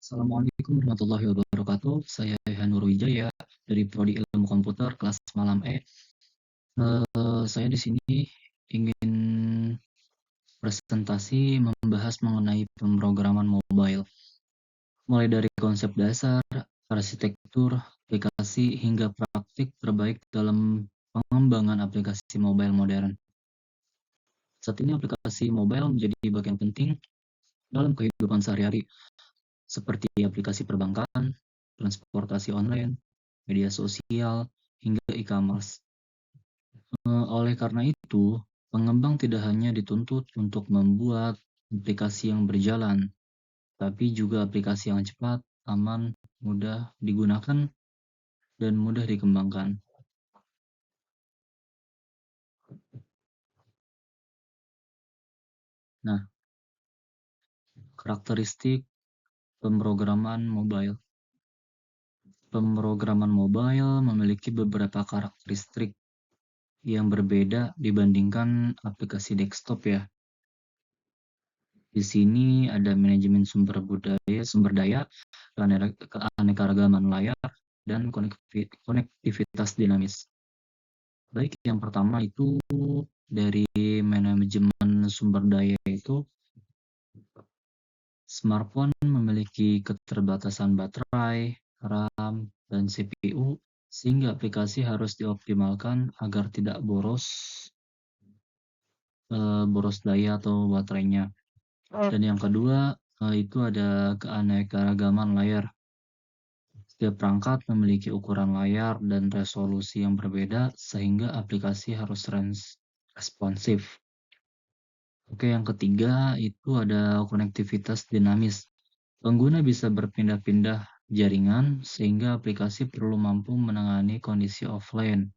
Assalamualaikum warahmatullahi wabarakatuh. Saya Rehan Nurwijaya dari Prodi Ilmu Komputer kelas malam E. Saya di sini ingin presentasi membahas mengenai pemrograman mobile, mulai dari konsep dasar, arsitektur, aplikasi, hingga praktik terbaik dalam pengembangan aplikasi mobile modern. Saat ini aplikasi mobile menjadi bagian penting dalam kehidupan sehari-hari, seperti aplikasi perbankan, transportasi online, media sosial, hingga e-commerce. Oleh karena itu, pengembang tidak hanya dituntut untuk membuat aplikasi yang berjalan, tapi juga aplikasi yang cepat, aman, mudah digunakan, dan mudah dikembangkan. Nah, karakteristik pemrograman mobile. Pemrograman mobile memiliki beberapa karakteristik yang berbeda dibandingkan aplikasi desktop ya. Di sini ada manajemen sumber daya, keanekaragaman layar, dan konektivitas dinamis. Baik, yang pertama itu dari manajemen sumber daya itu, smartphone memiliki keterbatasan baterai, RAM, dan CPU, sehingga aplikasi harus dioptimalkan agar tidak boros daya atau baterainya. Dan yang kedua, itu ada keanekaragaman layar. Setiap perangkat memiliki ukuran layar dan resolusi yang berbeda, sehingga aplikasi harus responsif. Oke, yang ketiga itu ada konektivitas dinamis. Pengguna bisa berpindah-pindah jaringan, sehingga aplikasi perlu mampu menangani kondisi offline,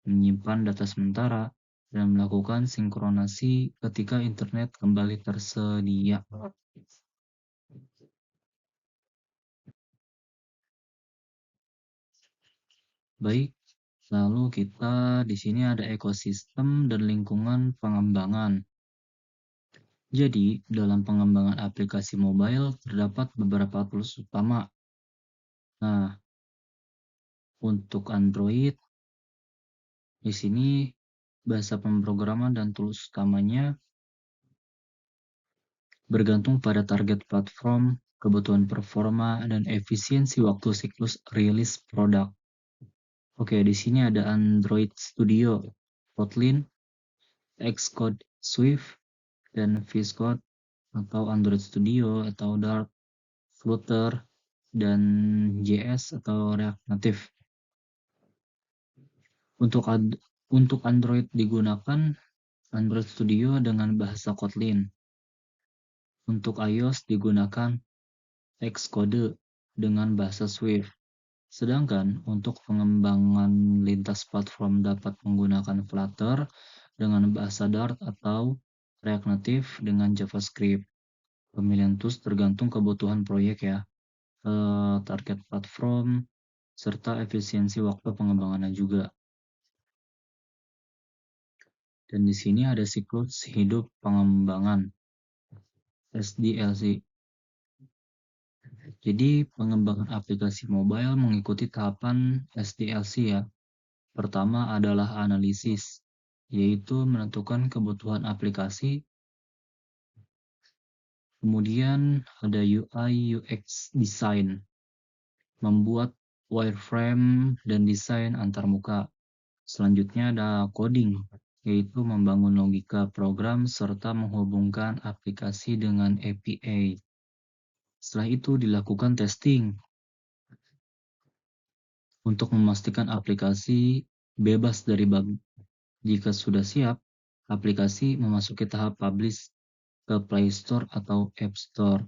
menyimpan data sementara, dan melakukan sinkronasi ketika internet kembali tersedia. Baik, lalu kita di sini ada ekosistem dan lingkungan pengembangan. Jadi, dalam pengembangan aplikasi mobile terdapat beberapa tools utama. Nah, untuk Android, di sini bahasa pemrograman dan tools utamanya bergantung pada target platform, kebutuhan performa, dan efisiensi waktu siklus rilis produk. Oke, di sini ada Android Studio, Kotlin, Xcode Swift, dan VS Code atau Android Studio atau Dart, Flutter, dan JS atau React Native. Untuk Android digunakan Android Studio dengan bahasa Kotlin. Untuk iOS digunakan Xcode dengan bahasa Swift. Sedangkan untuk pengembangan lintas platform dapat menggunakan Flutter dengan bahasa Dart atau React Native dengan JavaScript. Pemilihan tools tergantung kebutuhan proyek ya, target platform, serta efisiensi waktu pengembangannya juga. Dan di sini ada siklus hidup pengembangan, SDLC. Jadi pengembangan aplikasi mobile mengikuti tahapan SDLC ya. Pertama adalah analisis, yaitu menentukan kebutuhan aplikasi. Kemudian ada UI UX design, membuat wireframe dan desain antarmuka. Selanjutnya ada coding, yaitu membangun logika program serta menghubungkan aplikasi dengan API. Setelah itu dilakukan testing untuk memastikan aplikasi bebas dari bug. Jika sudah siap, aplikasi memasuki tahap publish ke Play Store atau App Store.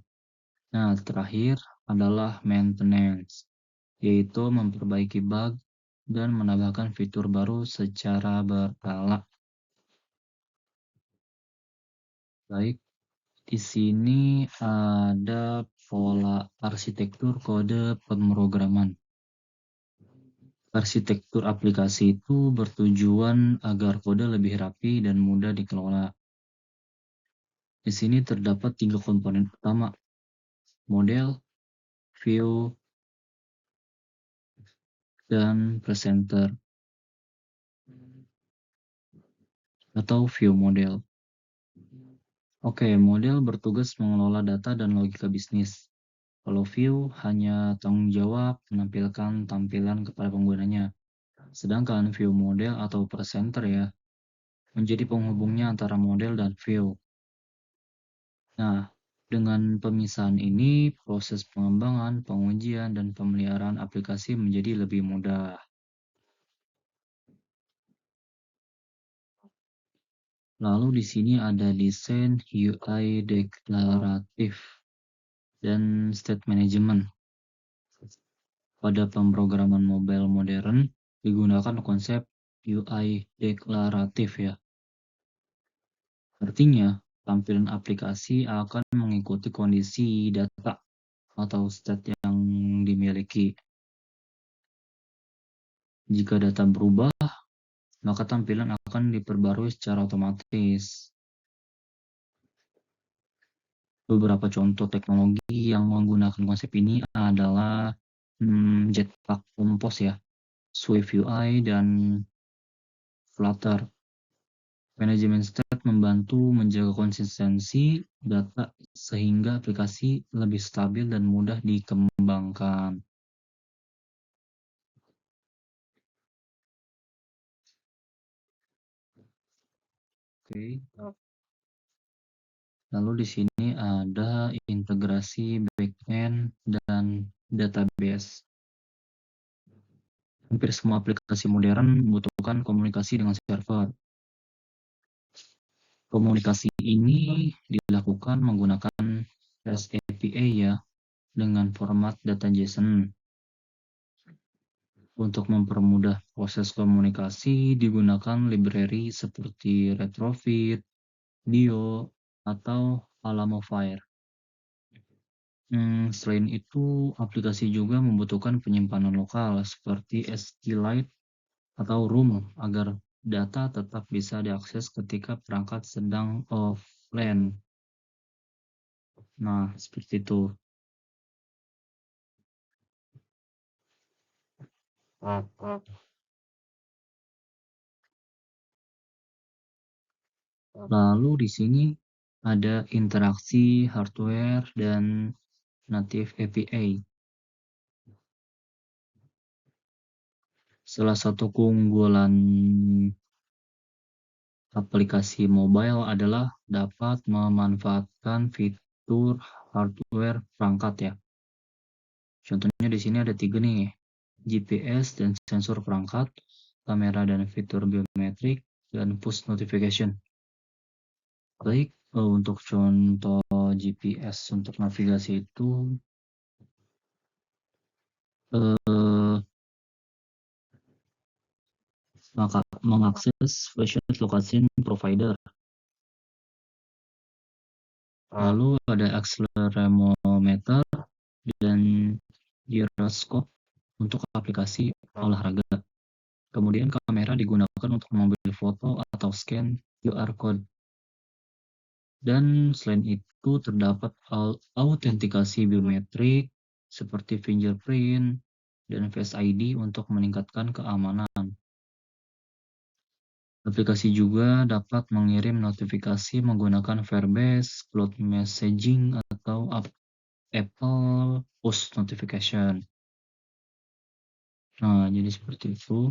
Nah, terakhir adalah maintenance, yaitu memperbaiki bug dan menambahkan fitur baru secara berkala. Baik, di sini ada pola arsitektur kode pemrograman. Arsitektur aplikasi itu bertujuan agar kode lebih rapi dan mudah dikelola. Di sini terdapat 3 komponen utama: model, view, dan presenter atau view model. Oke, model bertugas mengelola data dan logika bisnis. Kalau view hanya tanggung jawab menampilkan tampilan kepada penggunanya. Sedangkan view model atau presenter ya, menjadi penghubungnya antara model dan view. Nah, dengan pemisahan ini, proses pengembangan, pengujian, dan pemeliharaan aplikasi menjadi lebih mudah. Lalu di sini ada desain UI deklaratif dan state management. Pada pemrograman mobile modern, digunakan konsep UI deklaratif ya. Artinya, tampilan aplikasi akan mengikuti kondisi data atau state yang dimiliki. Jika data berubah, maka tampilan akan diperbarui secara otomatis. Beberapa contoh teknologi yang menggunakan konsep ini adalah Jetpack Compose ya, Swift UI, dan Flutter. Manajemen state membantu menjaga konsistensi data sehingga aplikasi lebih stabil dan mudah dikembangkan. Oke. Lalu di sini ada integrasi backend dan database. Hampir semua aplikasi modern membutuhkan komunikasi dengan server. Komunikasi ini dilakukan menggunakan REST API ya, dengan format data JSON. Untuk mempermudah proses komunikasi, digunakan library seperti Retrofit, Dio, atau Alamofire. Selain itu, aplikasi juga membutuhkan penyimpanan lokal seperti SQLite atau Room agar data tetap bisa diakses ketika perangkat sedang offline. Nah, seperti itu. Lalu di sini ada interaksi hardware dan native API. Salah satu keunggulan aplikasi mobile adalah dapat memanfaatkan fitur hardware perangkat ya. Contohnya di sini ada 3 nih, GPS dan sensor perangkat, kamera dan fitur biometrik, dan push notification. Baik, untuk contoh GPS untuk navigasi itu maka mengakses flashlight location provider. Lalu ada accelerometer dan gyroscope untuk aplikasi olahraga. Kemudian kamera digunakan untuk mengambil foto atau scan QR code. Dan selain itu terdapat autentikasi biometrik seperti fingerprint dan Face ID untuk meningkatkan keamanan. Aplikasi juga dapat mengirim notifikasi menggunakan Firebase, Cloud Messaging, atau Apple Push Notification. Nah, jadi seperti itu.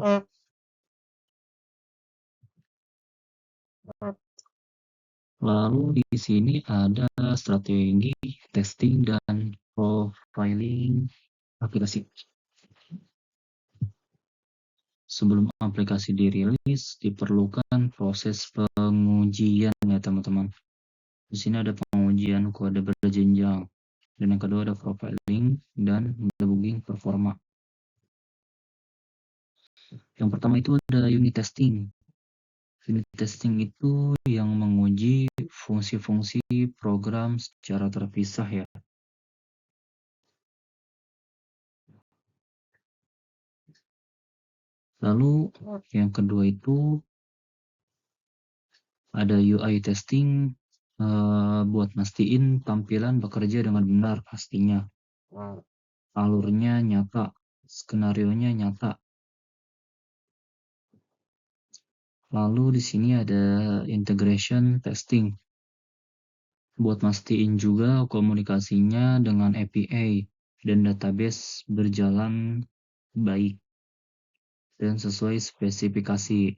Lalu di sini ada strategi testing dan profiling aplikasi. Sebelum aplikasi dirilis, diperlukan proses pengujian ya teman-teman. Di sini ada pengujian kode berjenjang. Dan yang kedua ada profiling dan debugging performa. Yang pertama itu ada unit testing. Unit testing itu yang menguji fungsi-fungsi program secara terpisah ya. Lalu yang kedua itu ada UI testing buat mastiin tampilan bekerja dengan benar pastinya. alurnya nyata, skenarionya nyata. Lalu di sini ada integration testing. Buat mastiin juga komunikasinya dengan API dan database berjalan baik dan sesuai spesifikasi.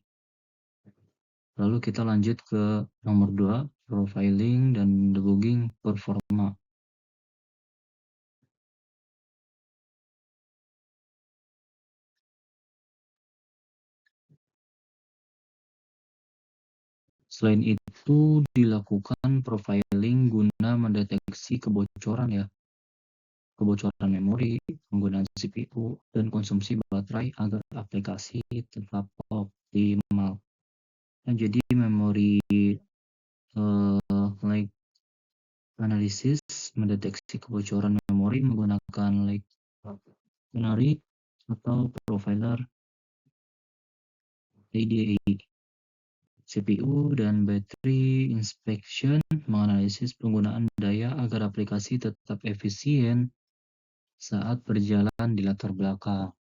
Lalu kita lanjut ke nomor 2, profiling dan debugging performa. Selain itu, dilakukan profiling guna mendeteksi kebocoran kebocoran memori, penggunaan CPU, dan konsumsi baterai agar aplikasi tetap optimal. Nah, jadi memori like analisis mendeteksi kebocoran memori menggunakan like canary atau profiler ADA. CPU dan battery inspection menganalisis penggunaan daya agar aplikasi tetap efisien saat berjalan di latar belakang.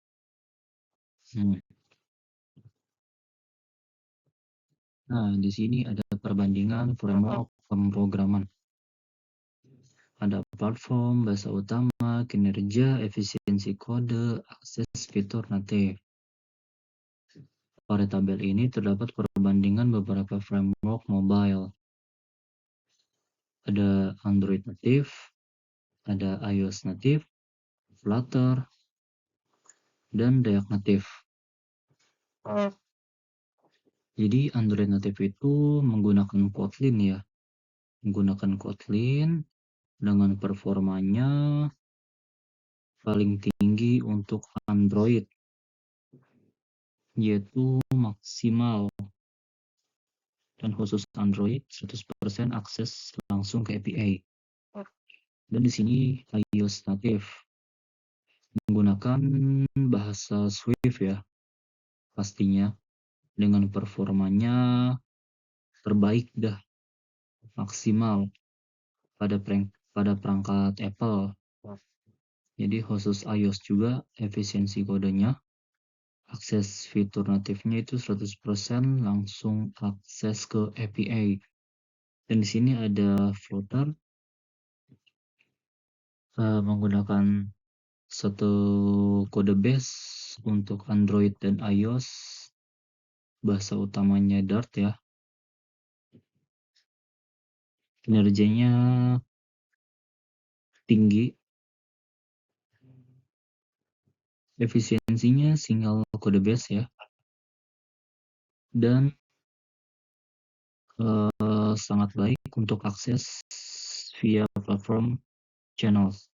Nah, di sini ada perbandingan framework pemrograman. Ada platform, bahasa utama, kinerja, efisiensi kode, akses fitur native. Pada tabel ini terdapat perbandingan beberapa framework mobile. Ada Android native, ada iOS native, Flutter, dan React native. Jadi Android native itu menggunakan Kotlin ya. Menggunakan Kotlin dengan performanya paling tinggi untuk Android, yaitu maksimal. Dan khusus Android 100% akses langsung ke API. Dan di sini iOS native menggunakan bahasa Swift ya, pastinya dengan performanya terbaik dah, maksimal pada perangkat Apple. Jadi khusus iOS juga efisiensi kodenya, akses fitur natifnya itu 100% langsung akses ke API. Dan di sini ada Flutter menggunakan satu kode base untuk Android dan iOS. Bahasa utamanya Dart ya. Kinerjanya tinggi. Efisiensinya single kode base ya. Dan sangat baik untuk akses via platform channels.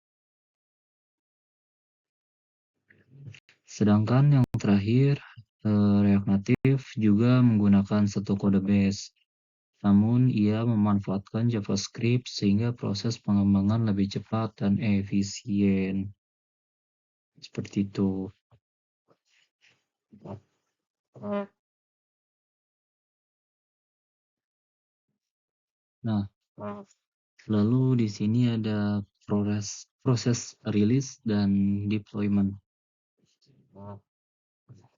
Sedangkan yang terakhir, React Native juga menggunakan satu kode base. Namun ia memanfaatkan JavaScript sehingga proses pengembangan lebih cepat dan efisien. Seperti itu. Nah, lalu di sini ada proses rilis dan deployment.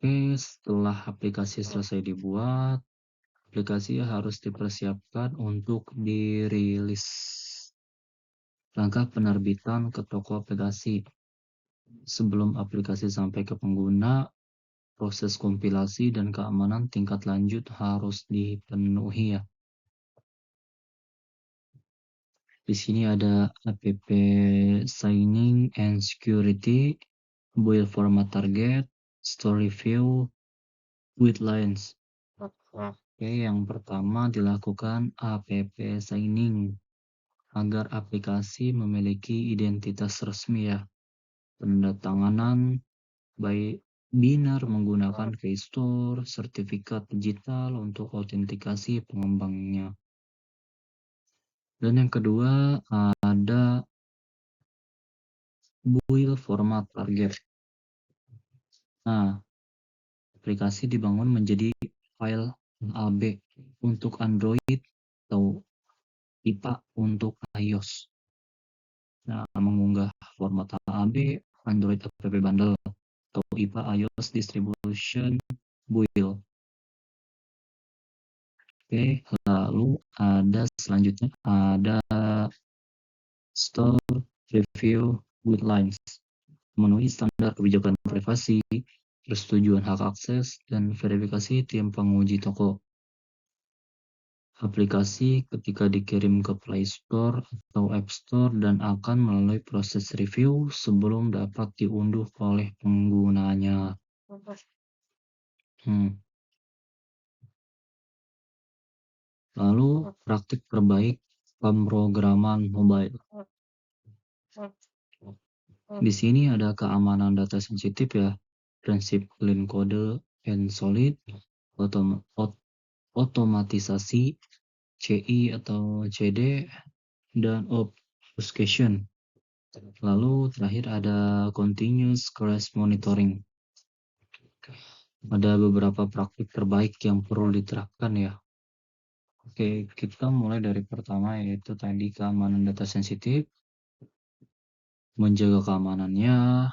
Oke, setelah aplikasi selesai dibuat, aplikasi harus dipersiapkan untuk dirilis. Langkah penerbitan ke toko aplikasi. Sebelum aplikasi sampai ke pengguna, proses kompilasi dan keamanan tingkat lanjut harus dipenuhi ya. Di sini ada app signing and security, build format target, story view, with lines. Oke, yang pertama dilakukan app signing agar aplikasi memiliki identitas resmi ya. Pendatanganan by Binar menggunakan Keystore, sertifikat digital untuk autentikasi pengembangnya. Dan yang kedua ada build format target. Nah, aplikasi dibangun menjadi file AB untuk Android atau IPA untuk iOS. Nah, mengunggah format AB Android App Bundle, atau IPA iOS Distribution Build. Oke, lalu selanjutnya ada Store Review Guidelines, memenuhi standar kebijakan privasi, persetujuan hak akses, dan verifikasi tim penguji toko. Aplikasi ketika dikirim ke Play Store atau App Store dan akan melalui proses review sebelum dapat diunduh oleh penggunanya. Hmm. Lalu praktik terbaik pemrograman mobile. Di sini ada keamanan data sensitif ya, prinsip clean code and solid, otomatisasi, CI atau CD, dan obfuscation. Lalu terakhir ada continuous crash monitoring. Ada beberapa praktik terbaik yang perlu diterapkan ya. Oke, kita mulai dari pertama yaitu tadi keamanan data sensitif, menjaga keamanannya,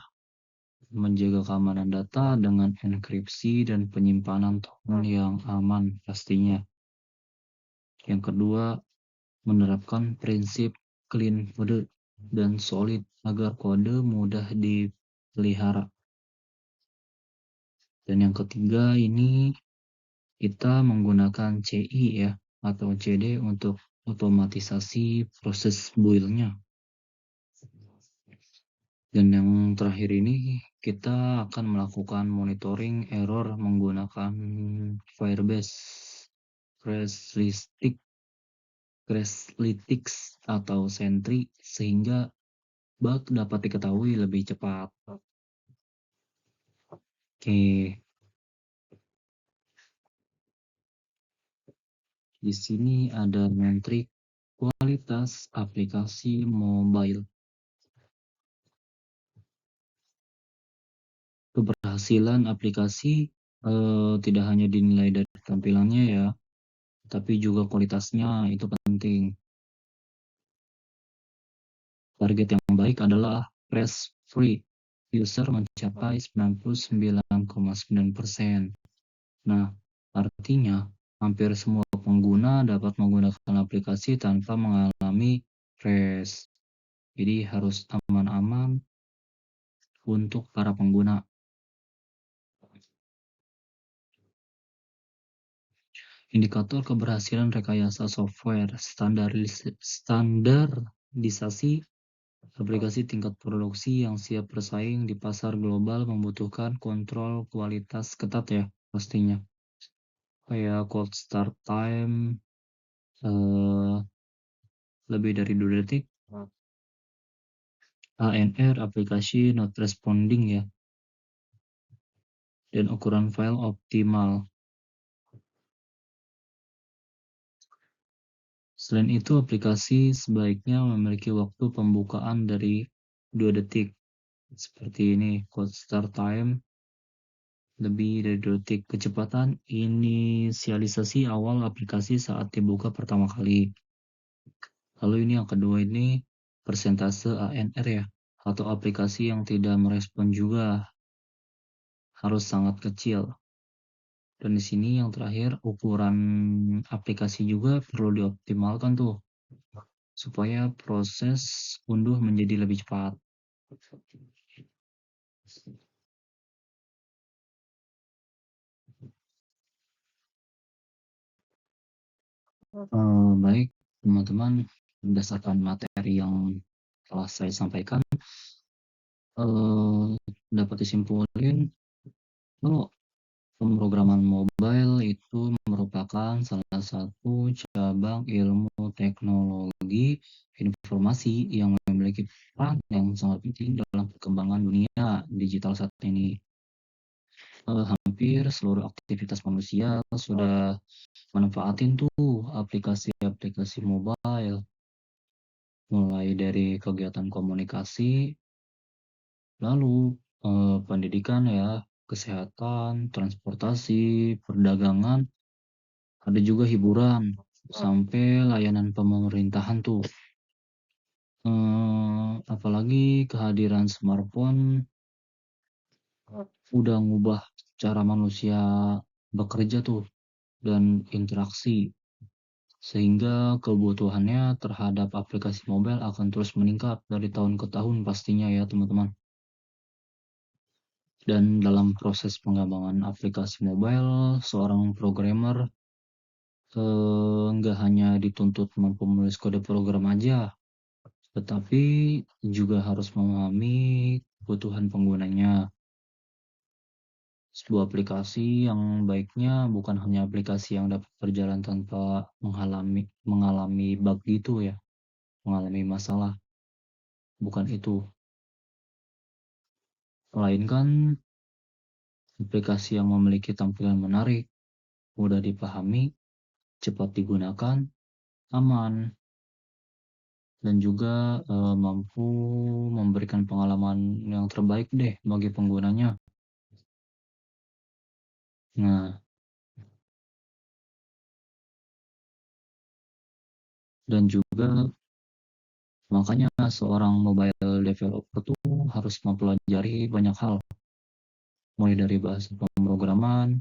menjaga keamanan data dengan enkripsi dan penyimpanan token yang aman pastinya. Yang kedua, menerapkan prinsip clean code dan solid agar kode mudah dipelihara. Dan yang ketiga ini kita menggunakan CI ya atau CD untuk otomatisasi proses build-nya. Dan yang terakhir ini kita akan melakukan monitoring error menggunakan Firebase Crashlytics atau Sentry sehingga bug dapat diketahui lebih cepat. Oke, di sini ada metrik kualitas aplikasi mobile. Keberhasilan aplikasi tidak hanya dinilai dari tampilannya ya, tapi juga kualitasnya itu penting. Target yang baik adalah crash free user mencapai 99,9%. Nah, artinya hampir semua pengguna dapat menggunakan aplikasi tanpa mengalami crash. Jadi harus aman-aman untuk para pengguna. Indikator keberhasilan rekayasa software, standarisasi aplikasi tingkat produksi yang siap bersaing di pasar global membutuhkan kontrol kualitas ketat ya pastinya. Kayak cold start time lebih dari 2 detik, ANR aplikasi not responding ya, dan ukuran file optimal. Selain itu, aplikasi sebaiknya memiliki waktu pembukaan dari 2 detik. Seperti ini, cold start time lebih dari 2 detik. Kecepatan inisialisasi awal aplikasi saat dibuka pertama kali. Lalu ini yang kedua ini persentase ANR ya, atau aplikasi yang tidak merespon juga harus sangat kecil. Dan di sini yang terakhir ukuran aplikasi juga perlu dioptimalkan tuh supaya proses unduh menjadi lebih cepat. Baik teman-teman, berdasarkan materi yang telah saya sampaikan, dapat disimpulkan kalau pemrograman mobile itu merupakan salah satu cabang ilmu teknologi informasi yang memiliki peran yang sangat penting dalam perkembangan dunia digital saat ini. Hampir seluruh aktivitas manusia sudah manfaatin tuh aplikasi-aplikasi mobile, mulai dari kegiatan komunikasi, lalu pendidikan ya, kesehatan, transportasi, perdagangan, ada juga hiburan, sampai layanan pemerintahan tuh. Apalagi kehadiran smartphone udah ngubah cara manusia bekerja tuh dan interaksi, sehingga kebutuhannya terhadap aplikasi mobile akan terus meningkat dari tahun ke tahun pastinya ya teman-teman. Dan dalam proses pengembangan aplikasi mobile, seorang programmer nggak hanya dituntut mampu menulis kode program aja, tetapi juga harus memahami kebutuhan penggunanya. Sebuah aplikasi yang baiknya bukan hanya aplikasi yang dapat berjalan tanpa mengalami bug gitu ya, mengalami masalah, bukan itu. Melainkan aplikasi yang memiliki tampilan menarik, mudah dipahami, cepat digunakan, aman, dan juga mampu memberikan pengalaman yang terbaik deh bagi penggunanya. Nah, dan juga makanya seorang mobile developer tuh harus mempelajari banyak hal, mulai dari bahasa pemrograman,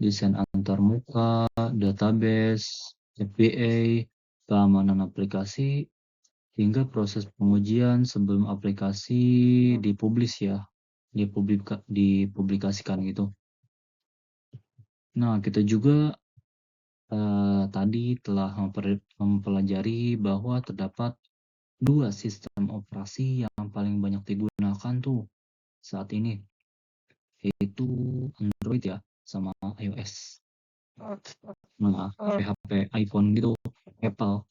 desain antarmuka, database, FBA, keamanan aplikasi, hingga proses pengujian sebelum aplikasi dipublish ya, dipublikasikan gitu. Nah, kita juga tadi telah mempelajari bahwa terdapat dua sistem operasi yang paling banyak digunakan tuh saat ini, yaitu Android ya, sama iOS. Nah, HP-HP iPhone gitu, Apple.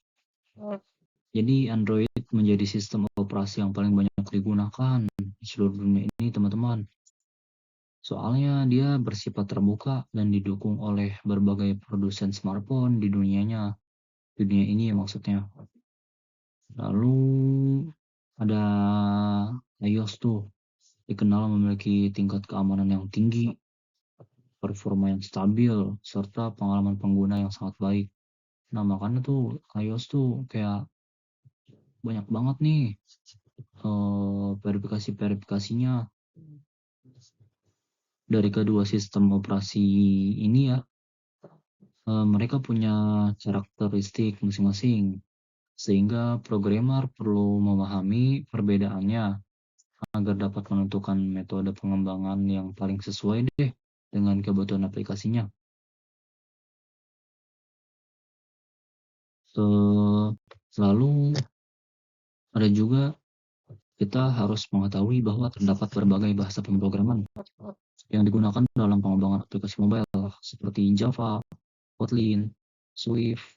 Jadi Android menjadi sistem operasi yang paling banyak digunakan di seluruh dunia ini, teman-teman. Soalnya dia bersifat terbuka dan didukung oleh berbagai produsen smartphone di dunia ini ya maksudnya. Lalu ada iOS tuh, dikenal memiliki tingkat keamanan yang tinggi, performa yang stabil, serta pengalaman pengguna yang sangat baik. Nah, makanya tuh iOS tuh kayak banyak banget nih verifikasinya dari kedua sistem operasi ini ya. Mereka punya karakteristik masing-masing, sehingga programmer perlu memahami perbedaannya agar dapat menentukan metode pengembangan yang paling sesuai deh dengan kebutuhan aplikasinya. Lalu ada juga kita harus mengetahui bahwa terdapat berbagai bahasa pemrograman yang digunakan dalam pengembangan aplikasi mobile seperti Java, Kotlin, Swift,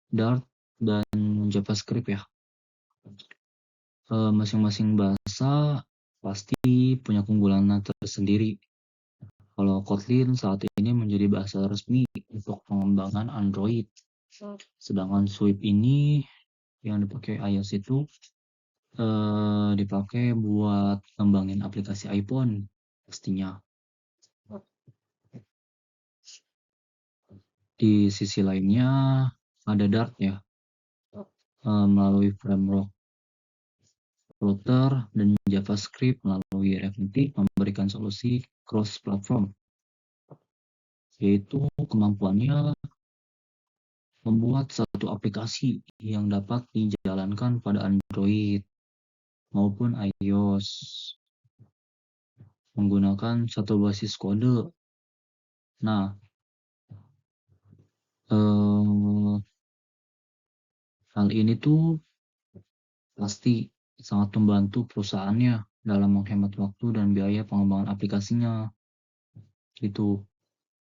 Dart, dan JavaScript ya. Masing-masing bahasa pasti punya keunggulan tersendiri. Kalau Kotlin saat ini menjadi bahasa resmi untuk pengembangan Android, sedangkan Swift ini yang dipakai iOS itu dipakai buat ngembangin aplikasi iPhone pastinya. Di sisi lainnya ada Dart ya, melalui framework Flutter dan JavaScript melalui React memberikan solusi cross-platform, yaitu kemampuannya membuat satu aplikasi yang dapat dijalankan pada Android maupun iOS menggunakan satu basis kode. Nah, hal ini tuh pasti sangat membantu perusahaannya dalam menghemat waktu dan biaya pengembangan aplikasinya. Itu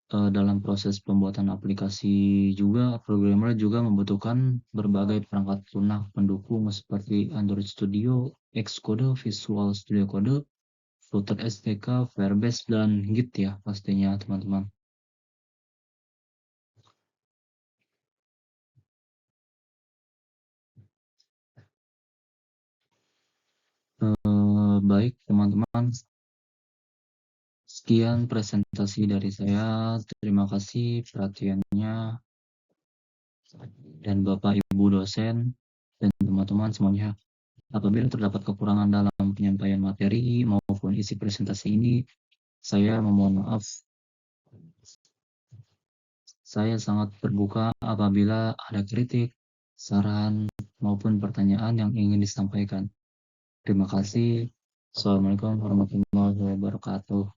dalam proses pembuatan aplikasi juga, programmer juga membutuhkan berbagai perangkat lunak pendukung seperti Android Studio, Xcode, Visual Studio Code, Flutter SDK, Firebase, dan Git ya pastinya teman-teman. Baik teman-teman, sekian presentasi dari saya. Terima kasih perhatiannya dan Bapak Ibu dosen. dan teman-teman semuanya. Apabila terdapat kekurangan dalam penyampaian materi maupun isi presentasi ini, saya memohon maaf. Saya sangat terbuka apabila ada kritik, saran, maupun pertanyaan yang ingin disampaikan. Terima kasih. Assalamualaikum warahmatullahi wabarakatuh.